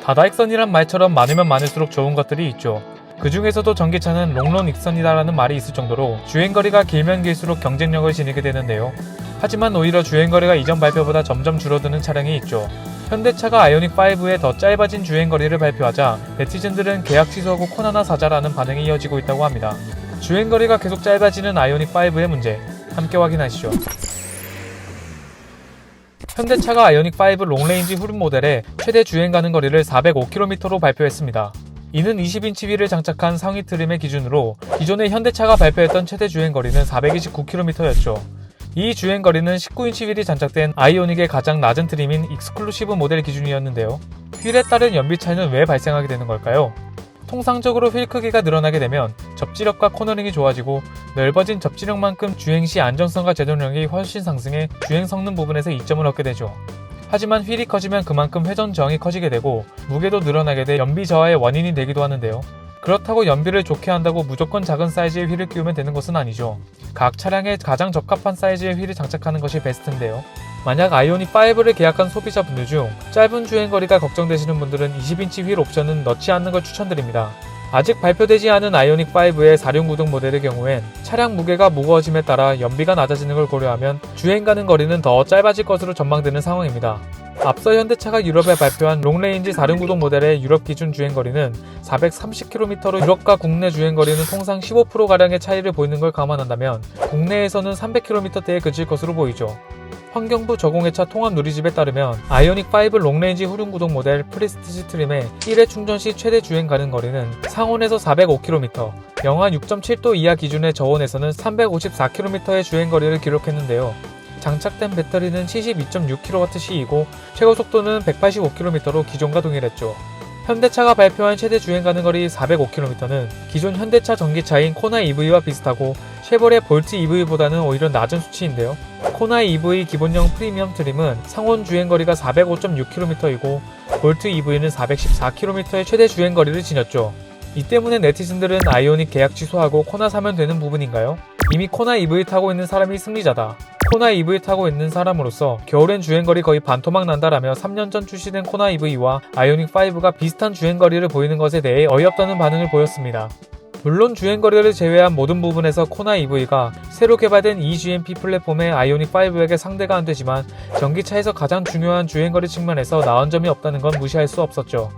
다다익선이란 말처럼 많으면 많을수록 좋은 것들이 있죠. 그 중에서도 전기차는 롱런 익선이다라는 말이 있을 정도로 주행거리가 길면 길수록 경쟁력을 지니게 되는데요. 하지만 오히려 주행거리가 이전 발표보다 점점 줄어드는 차량이 있죠. 현대차가 아이오닉5에 더 짧아진 주행거리를 발표하자 네티즌들은 계약 취소하고 코나나 사자라는 반응이 이어지고 있다고 합니다. 주행거리가 계속 짧아지는 아이오닉5의 문제, 함께 확인하시죠. 현대차가 아이오닉5 롱레인지 후륜 모델의 최대 주행 가능 거리를 405km로 발표했습니다. 이는 20인치 휠을 장착한 상위 트림의 기준으로 기존의 현대차가 발표했던 최대 주행거리는 429km였죠. 이 주행거리는 19인치 휠이 장착된 아이오닉의 가장 낮은 트림인 익스클루시브 모델 기준이었는데요. 휠에 따른 연비 차이는 왜 발생하게 되는 걸까요? 통상적으로 휠 크기가 늘어나게 되면 접지력과 코너링이 좋아지고 넓어진 접지력만큼 주행시 안정성과 제동력이 훨씬 상승해 주행 성능 부분에서 이점을 얻게 되죠. 하지만 휠이 커지면 그만큼 회전 저항이 커지게 되고 무게도 늘어나게 돼 연비 저하의 원인이 되기도 하는데요. 그렇다고 연비를 좋게 한다고 무조건 작은 사이즈의 휠을 끼우면 되는 것은 아니죠. 각 차량에 가장 적합한 사이즈의 휠을 장착하는 것이 베스트인데요. 만약 아이오닉5를 계약한 소비자분들 중 짧은 주행거리가 걱정되시는 분들은 20인치 휠 옵션은 넣지 않는 걸 추천드립니다. 아직 발표되지 않은 아이오닉5의 4륜구동 모델의 경우엔 차량 무게가 무거워짐에 따라 연비가 낮아지는 걸 고려하면 주행 가능 거리는 더 짧아질 것으로 전망되는 상황입니다. 앞서 현대차가 유럽에 발표한 롱레인지 4륜구동 모델의 유럽 기준 주행거리는 430km로 유럽과 국내 주행거리는 통상 15%가량의 차이를 보이는 걸 감안한다면 국내에서는 300km대에 그칠 것으로 보이죠. 환경부 저공해차 통합 누리집에 따르면 아이오닉5 롱레인지 후륜구동 모델 프리스티지 트림의 1회 충전 시 최대 주행 가능 거리는 상온에서 405km, 영하 6.7도 이하 기준의 저온에서는 354km의 주행거리를 기록했는데요. 장착된 배터리는 72.6kWh이고 최고 속도는 185km로 기존과 동일했죠. 현대차가 발표한 최대 주행 가능 거리 405km는 기존 현대차 전기차인 코나 EV와 비슷하고 쉐보레 볼트 EV보다는 오히려 낮은 수치인데요. 코나 EV 기본형 프리미엄 트림은 상온 주행거리가 405.6km이고 볼트 EV는 414km의 최대 주행거리를 지녔죠. 이 때문에 네티즌들은 아이오닉 계약 취소하고 코나 사면 되는 부분인가요? 이미 코나 EV 타고 있는 사람이 승리자다. 코나 EV 타고 있는 사람으로서 겨울엔 주행거리 거의 반토막 난다라며 3년 전 출시된 코나 EV와 아이오닉5가 비슷한 주행거리를 보이는 것에 대해 어이없다는 반응을 보였습니다. 물론 주행거리를 제외한 모든 부분에서 코나 EV가 새로 개발된 eGMP 플랫폼의 아이오닉5에게 상대가 안되지만 전기차에서 가장 중요한 주행거리 측면에서 나은 점이 없다는 건 무시할 수 없었죠.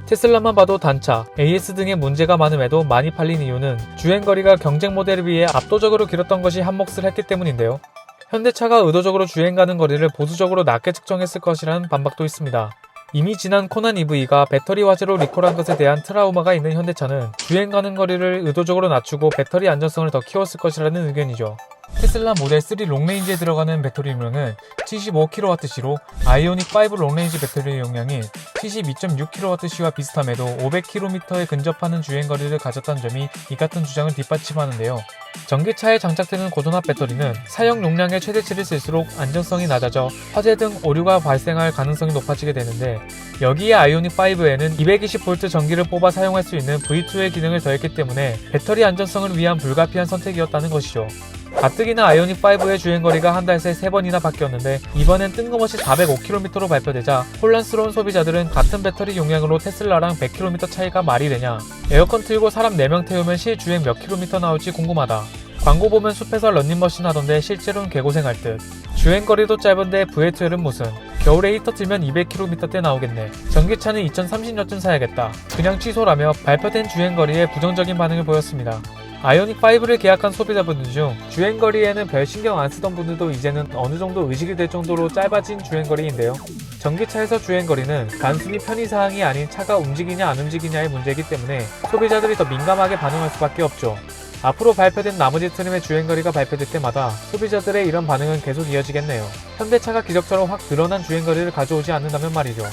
테슬라만 봐도 단차, AS 등의 문제가 많음에도 많이 팔린 이유는 주행거리가 경쟁 모델에 비해 압도적으로 길었던 것이 한몫을 했기 때문인데요. 현대차가 의도적으로 주행 가능 거리를 보수적으로 낮게 측정했을 것이라는 반박도 있습니다. 이미 지난 코난 EV가 배터리 화재로 리콜한 것에 대한 트라우마가 있는 현대차는 주행 가능 거리를 의도적으로 낮추고 배터리 안전성을 더 키웠을 것이라는 의견이죠. 테슬라 모델 3 롱레인지에 들어가는 배터리 용량은 75kWh로 아이오닉5 롱레인지 배터리 용량이 72.6kWh와 비슷함에도 500km에 근접하는 주행거리를 가졌다는 점이 이 같은 주장을 뒷받침하는데요. 전기차에 장착되는 고전압 배터리는 사용 용량의 최대치를 쓸수록 안전성이 낮아져 화재 등 오류가 발생할 가능성이 높아지게 되는데 여기에 아이오닉5에는 220V 전기를 뽑아 사용할 수 있는 V2의 기능을 더했기 때문에 배터리 안전성을 위한 불가피한 선택이었다는 것이죠. 가뜩이나 아이오닉5의 주행거리가 한 달 새 3번이나 바뀌었는데 이번엔 뜬금없이 405km로 발표되자 혼란스러운 소비자들은 같은 배터리 용량으로 테슬라랑 100km 차이가 말이 되냐, 에어컨 틀고 사람 4명 태우면 실주행 몇 킬로미터 나올지 궁금하다, 광고 보면 숲에서 런닝머신 하던데 실제로는 개고생할 듯, 주행거리도 짧은데 V2L은 무슨, 겨울에 히터 틀면 200km대 나오겠네, 전기차는 2030년쯤 사야겠다, 그냥 취소라며 발표된 주행거리에 부정적인 반응을 보였습니다. 아이오닉5를 계약한 소비자분들 중 주행거리에는 별 신경 안 쓰던 분들도 이제는 어느정도 의식이 될 정도로 짧아진 주행거리인데요. 전기차에서 주행거리는 단순히 편의사항이 아닌 차가 움직이냐 안 움직이냐의 문제이기 때문에 소비자들이 더 민감하게 반응할 수밖에 없죠. 앞으로 발표된 나머지 트림의 주행거리가 발표될 때마다 소비자들의 이런 반응은 계속 이어지겠네요. 현대차가 기적처럼 확 늘어난 주행거리를 가져오지 않는다면 말이죠.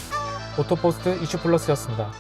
오토포스트 이슈플러스였습니다.